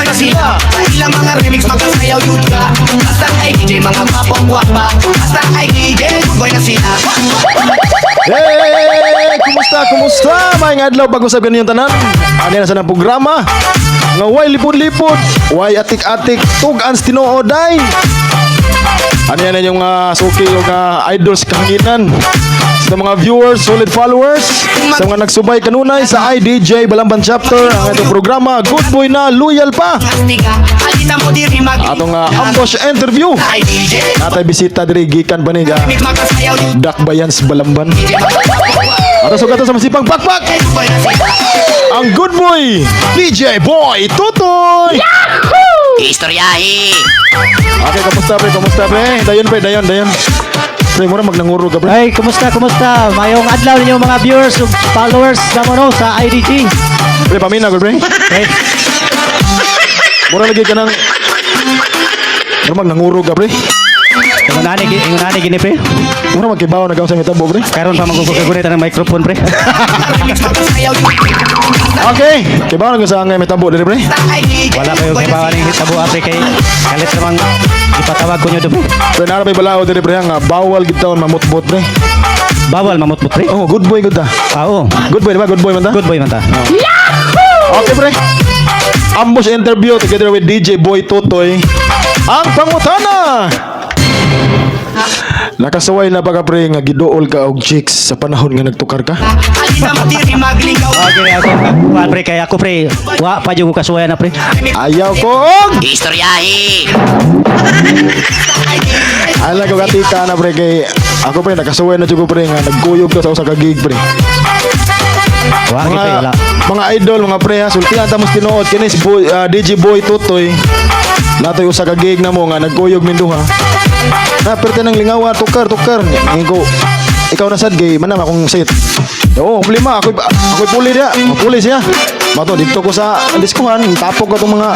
na sila. Ilang mga remix magkasayaw yun ka. Basta ay DJ mga papong guwapa. Basta ay DJ good boy na sila. Hey! Kumusta? May adlaw bago sa ganyan tanan. Ano na sa ng programa? Nga way lipod-lipod, way atik-atik, tug-ans tinooday. Ano yan yung suki yung idols kahanginan. Sa mga viewers, solid followers, sa mga nagsubay kanunay sa IDJ Balamban Chapter, ang itong programa, good boy na, loyal pa. Atong ambush interview. Natay bisita diri gikan pa ni Dakbayans Balamban. Ato sugat sa masipang pakpak. Ang good boy, DJ Boy Tutoy. Yahoo! Istoryahe. Okay, kamusta pre? Dayon. Pre, mura magnanguro ka pre. Ay, kumusta? Mayong adlaw ninyo mga viewers, followers na sa IDG. Pre, pamina ko pre. Okay. Mura lagi ka ng... Mura magnanguro ka pre. Ingunani gini pre. Mura magkibaw na ka sa mitabo pre. Karon pa magkukugunita ng microphone pre. Okay, kibaw na ka sa mitabo dito pre. Wala kayo kibawan ng hitabo pre kay kalit namang ipatawag ko nyo doon pre. Pre, narapay balao dito pre nga bawal gitawon mamutbot pre. Bawal mamutput pre. Oh, good boy ta. Oo. Good boy diba? Good boy man ta? Good boy man ta. Okay pre. Ambush interview together with DJ Boy Tutoy. Ang pangutana. Nakasaway na ba ka pre nga giduol ka og chicks sa panahon nga nagtukar ka? Okay, ako pre kay ako pre. Wa pa jud ko kasuwayan na pre. Ayaw ko og Istoryahe. ala ko katika na pre kay ako pre nakasaway na jud ko pre nga nagkuyog ka sa usa ka gig pre. Wa Mga, pre wala. mga idol, mga pre ha, sultihan tamos tinuod kini si DJ Boy Tutoy. Natoy usa ka gig na mo nga nagkuyog minduha. Na perte nang lingawa tukar. Ngingo ikaw na sad gay manam akong set. Oo, problema ako puli dia. Puli siya. Mato dito ko sa diskuhan, tapok ko tong mga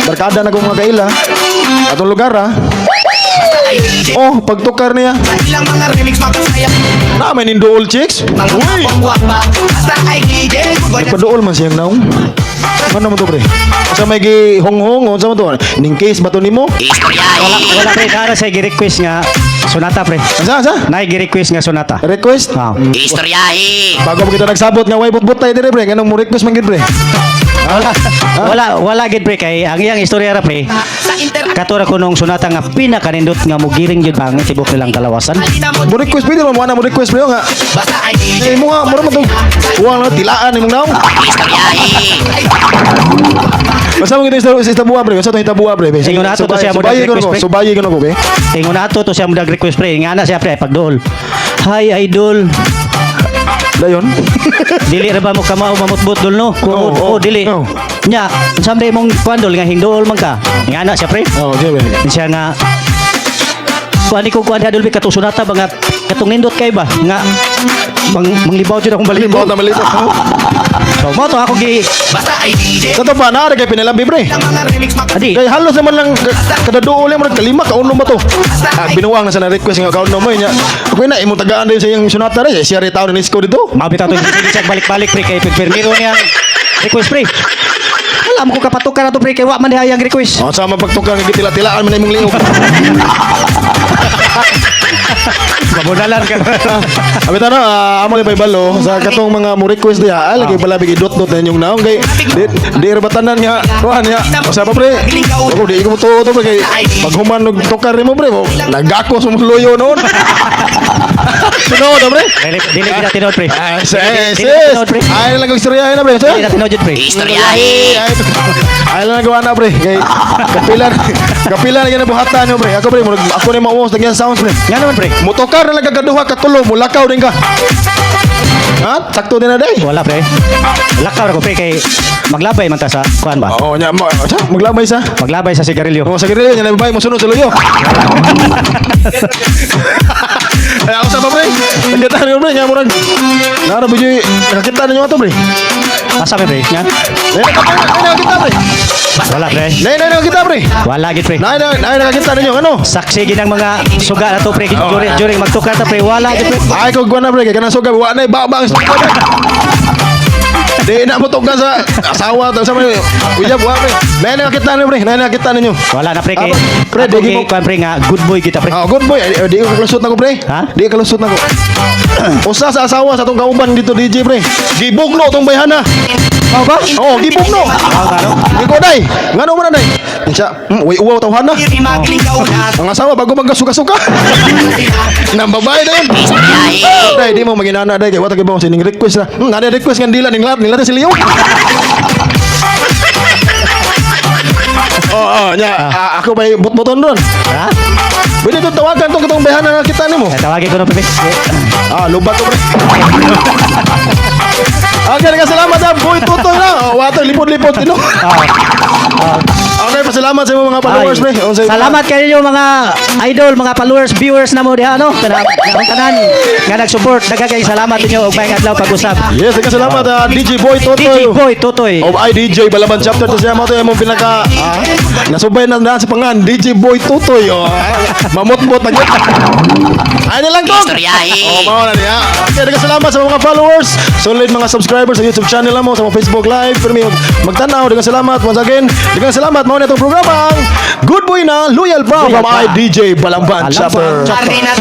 barkada na kong mga kaila. Atong lugar ha. Oh, pagtukar niya. Ilang mga remix magkasayaw. Na may nindool chicks. Mga Uy, papong guwapa. Basta ay DJ good boy na sila. padool man siyang naong. Ano mo to pre? Sa may gi honghong, unsa mo to? Ning case ba to nimo? Istoryahe. Wala pre dara sa gi-request nga sonata pre. Asa? Nay gi-request nga sonata. Request? Ah. Istoryahe. Bago mo kita nagsabot nga way butbutay dire pre, kanang mo request man gid pre. Wala gid pre kay ang iyang istorya ra pre. Sa internet. Katura ko nung sonata nga pinakanindot nga mugiring jud bang tibok nilang kalawasan. Mo request pwede mo ana mo request pre nga. Basta ay DJ. Eh mo nga mo man to. Uwang na tilaan imong naong. Istoryahe. Basta mo kita sa buwa pre, basta to hitabuwa pre. Sige, na ato to siya mo Subayi ko request, no, pre. subayi ko no ko be. Ingon ato to siya mudag request pre. Nga na siya pre pagdool. Hi idol. Dayon. Dili ra ba mo kamao mamutbot dol no? Oo, Dili. oo. Nya, someday mong kwandol nga hingdool man ka. Nga na siya pre. Oh, okay be. Siya nga kuan ko kuan hadol bi katong sunata ba nga katong nindot kay ba nga manglibaw jud akong balik. Limot na malipot. So mo to ako gi Basta ay DJ. Sa to pa na kay pinalabi pre. Ilang mga remix adi. Kay halos naman lang kada duol mo kalima ka unom ba to? Binuwang na sa na request nga kaon mo nya. Okay na imong tagaan din sa iyang sunata re. Siya ri tawo ni Isko dito. Mabitaw to hindi siya balik-balik pre kay permiro niya request pre. Alam ko kapatukan na to pre kay wa man dihayang request. Oh, sama pagtukang gitila-tilaan man imong liog. Mabudalan ka. Abi ta no, amo ni balo sa katong mga mo request diha, lagi pala bigi dot-dot na inyong naong kay di ra batanan nga kuan ya. Sa pa pre. Ako di ko to pre kay paghuman og tukar nimo pre, nagako sa luyo noon. Sunod pre. Dili kita tinod pre. Sis. tinod, pre. Ay lang istorya na pre. Dili kita tinod jud pre. Istoryahe. Ay lang gawa na pre. Kay kapilan na buhatan nyo pre. Ako pre, ako ni mauwas nagyan sounds pre. Nga naman pre. Motokar na nagkagaduha katulo, mulakaw din ka. Ha? Sakto din na day. Wala pre. Lakaw ra ko pre kay maglabay man ta sa kuan ba. Oo, nya maglabay sa. Maglabay sa sigarilyo. Oo, sa grilyo nya nabay mo sunod sa luyo. Ay ako sa pa pre. Nakita niyo pre, nya murag. Nara bujoy, nakita niyo ato pre. Asa pre? Nga. Nakita pre. Wala pre. Nakita pre. Wala gid pre. Nakita niyo ano? Saksi ginang mga suga na to pre during magtukar ta pre wala gid pre. Ay ko gwana pre, kay kanang suga wa na ba. Di na mo tugkan sa asawa to sa may uyab wa pre. Nay nakita niyo pre, nay nakita ninyo. Wala na pre kay. Pre, Ako di kay mo- kuan pre nga good boy kita pre. Oh, good boy. Di ko kalusot na ko pre. Ha? Di ko kalusot na ko. Usa sa asawa sa tong kauban dito DJ pre. Gibugno tong bayhana. Mao ba? Oh, gibugno. Di ko day. Ngano man day? Siya, uy uwaw tawhan na. Diri magligaw na Ang asawa bago magkasuka-suka. Nang babae na yun. Day, di mo maginana day kay wata kay ba sining request na. Nada request kan dila ning lar si Leo. Oh, nya ako bay bot-boton ron. Ha? Pwede to tawagan to kitong bayhana na kita nimo. Tawagin ko na pre. Lubat to pre. Okay, salamat sa Boy Tutoy na. Oh, wato lipod-lipod tino. Okay, pasalamat sa mga followers pre. Oh, sa- Salamat kayo mga idol, mga followers, viewers na mo diha no. Ang tanan nga nag-support. Daghang salamat ninyo og maayong adlaw pag-usap. Yes, salamat DJ Boy DJ Tutoy. Boy Tutoy. O ay DJ Balaban chapter to siya mo to imong pinaka nasubay na sa pangan DJ Boy Tutoy. Oh, mamot-mot na gyud. Ay na lang to. Oh, mao na niya. Okay, salamat sa mga followers, solid mga subscribers sa YouTube channel mo, sa mga Facebook live. Pero may magtanaw, daghang salamat once again. Daghang salamat mao na itong programa. Good boy na, loyal from Loyal I pa. DJ Balaban Balaban chapter. Chapter. Ari na